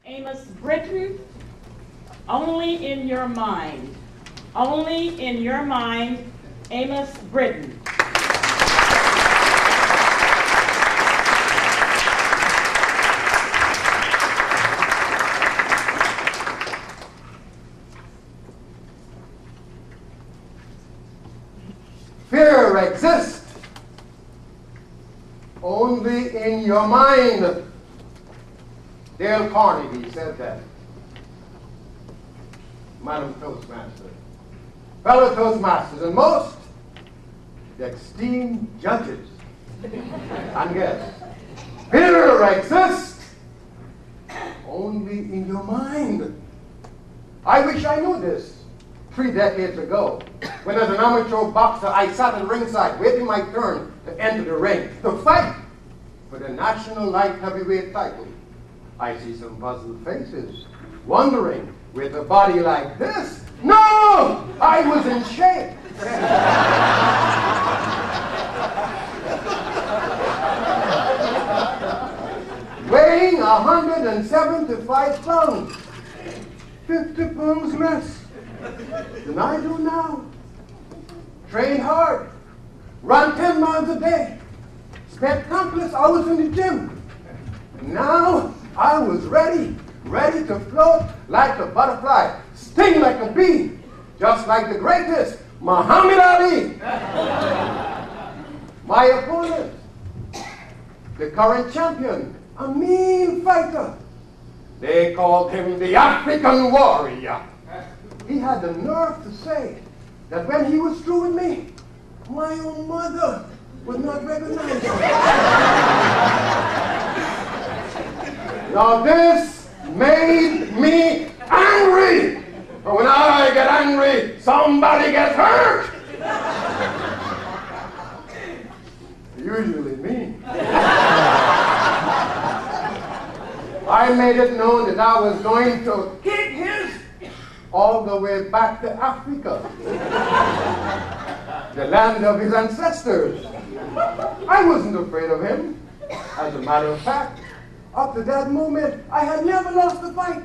Amos Britton, only in your mind. Only in your mind, Amos Britton. Fear exists only in your mind. Dale Carnegie said that. Madam Toastmaster, fellow Toastmasters, and most esteemed judges and guests. Fear exists only in your mind. I wish I knew this 3 decades ago, when as an amateur boxer I sat at ringside waiting my turn to enter the ring to fight for the national light heavyweight title. I see some puzzled faces, wondering, with a body like this? No! I was in shape. Weighing 175 pounds, 50 pounds less than I do now. Trained hard, run 10 miles a day, spent countless hours in the gym. Now I was ready to float like a butterfly, sting like a bee, just like the greatest, Muhammad Ali. My opponent, the current champion, a mean fighter. They called him the African warrior. He had the nerve to say that when he was through with me, my own mother would not recognize him. Now this made me angry. But when I get angry, somebody gets hurt. Usually me. I made it known that I was going to kick his all the way back to Africa, the land of his ancestors. I wasn't afraid of him. As a matter of fact, up to that moment, I had never lost a fight.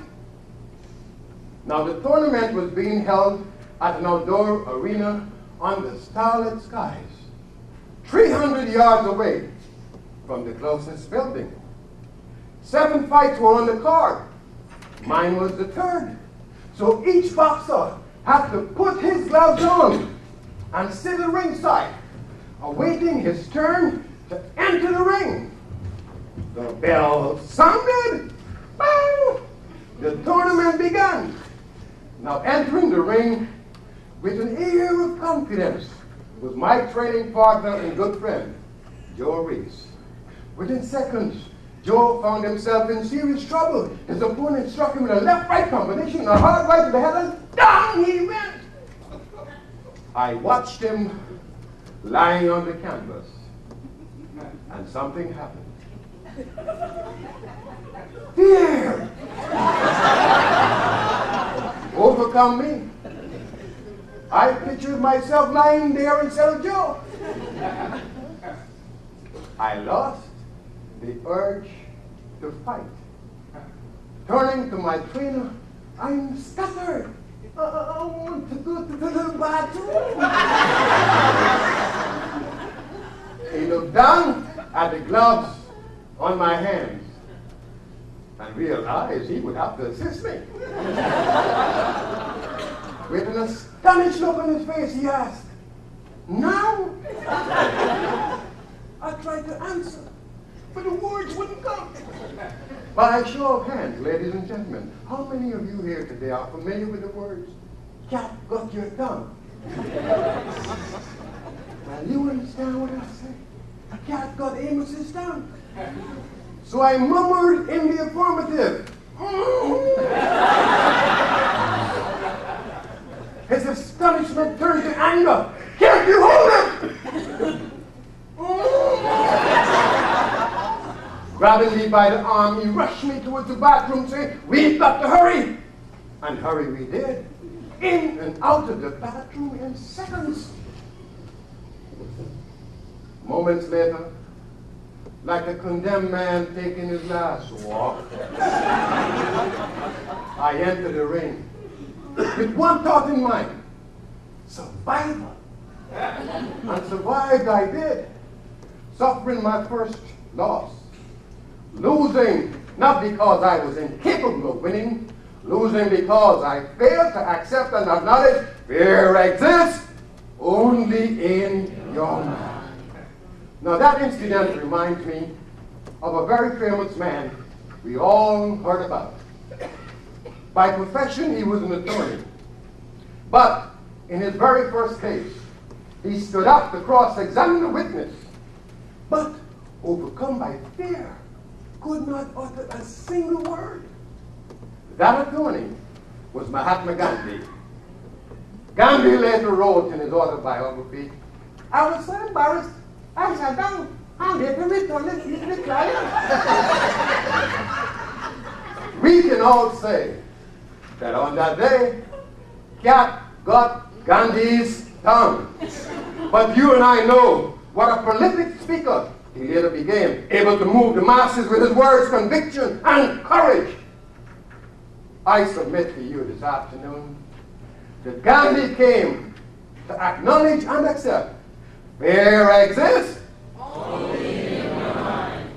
Now, the tournament was being held at an outdoor arena under starlit skies, 300 yards away from the closest building. 7 fights were on the card. Mine was the third. So each boxer had to put his gloves on and sit at ringside, awaiting his turn to enter the ring. The bell sounded. Bang! The tournament began. Now entering the ring with an air of confidence was my training partner and good friend, Joe Reese. Within seconds, Joe found himself in serious trouble. His opponent struck him with a left-right combination, a hard right to the head, and down he went. I watched him lying on the canvas, and something happened. Fear overcome me. I pictured myself lying there instead of Joe. I lost the urge to fight. Turning to my trainer, I'm stuttered. I want to go to the bathroom. He looked down at the gloves on my hands and realized he would have to assist me. With an astonished look on his face, he asked, "Now?" I tried to answer, but the words wouldn't come. By a show of hands, ladies and gentlemen, how many of you here today are familiar with the words, "Cat got your tongue"? Well, you understand what I say? A cat got Amos's tongue. So I murmured in the affirmative. His astonishment turned to anger. "Can't you hold it?" Grabbing me by the arm, he rushed me towards the bathroom, saying, "We've got to hurry." And hurry we did. In and out of the bathroom in seconds. Moments later, like a condemned man taking his last walk, I entered the ring with one thought in mind: survival. And survived I did, suffering my first loss. Losing not because I was incapable of winning, losing because I failed to accept and acknowledge fear exists only in your mind. Now that incident reminds me of a very famous man we all heard about. By profession, he was an attorney. But in his very first case, he stood up to cross-examine a witness, but overcome by fear, could not utter a single word. That attorney was Mahatma Gandhi. Gandhi later wrote in his autobiography, "I was so embarrassed, I sat down and let him return the client." We can all say that on that day, cat got Gandhi's tongue. But you and I know what a prolific speaker he later became, able to move the masses with his words, conviction, and courage. I submit to you this afternoon that Gandhi came to acknowledge and accept fear exists only in your mind.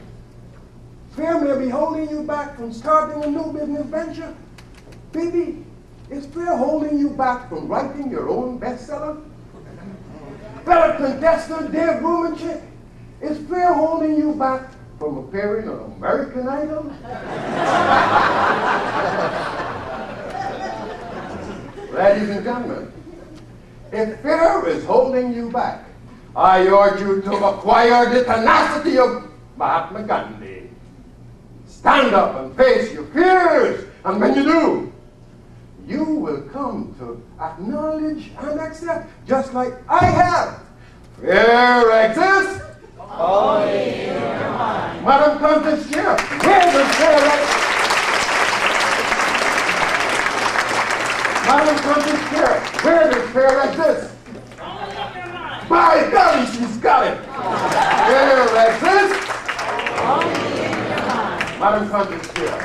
Fear may be holding you back from starting a new business venture. Baby, is fear holding you back from writing your own bestseller? Fellow contestant Dave Rumenchick, is fear holding you back from appearing on American Idol? Ladies and gentlemen, if fear is holding you back, I urge you to acquire the tenacity of Mahatma Gandhi. Stand up and face your fears, and when you do, you will come to acknowledge and accept, just like I have. Fear exists only in your mind. Madam Countess Chair, where does fear exist? Madam Countess Chair, where does fear exist? Only in your mind. By golly, she's got it. Fear exists Only in your mind. Madam Countess Chair.